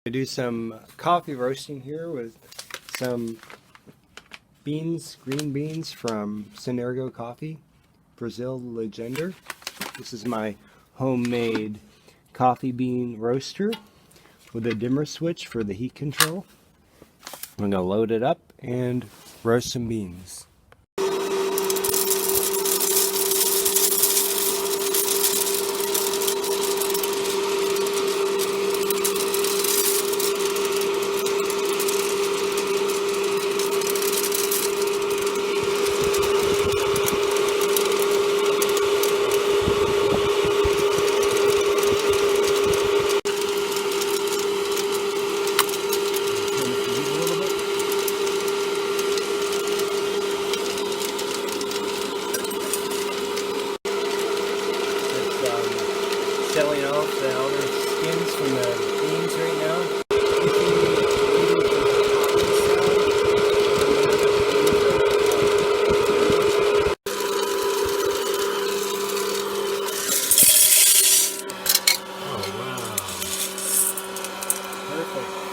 I do some coffee roasting here with some beans, green beans from Sunergo Coffee, Brazil Legender. This is my homemade coffee bean roaster with a dimmer switch for the heat control. I'm going to load it up and roast some beans. Selling off the outer skins from the beans right now. Oh wow. Perfect.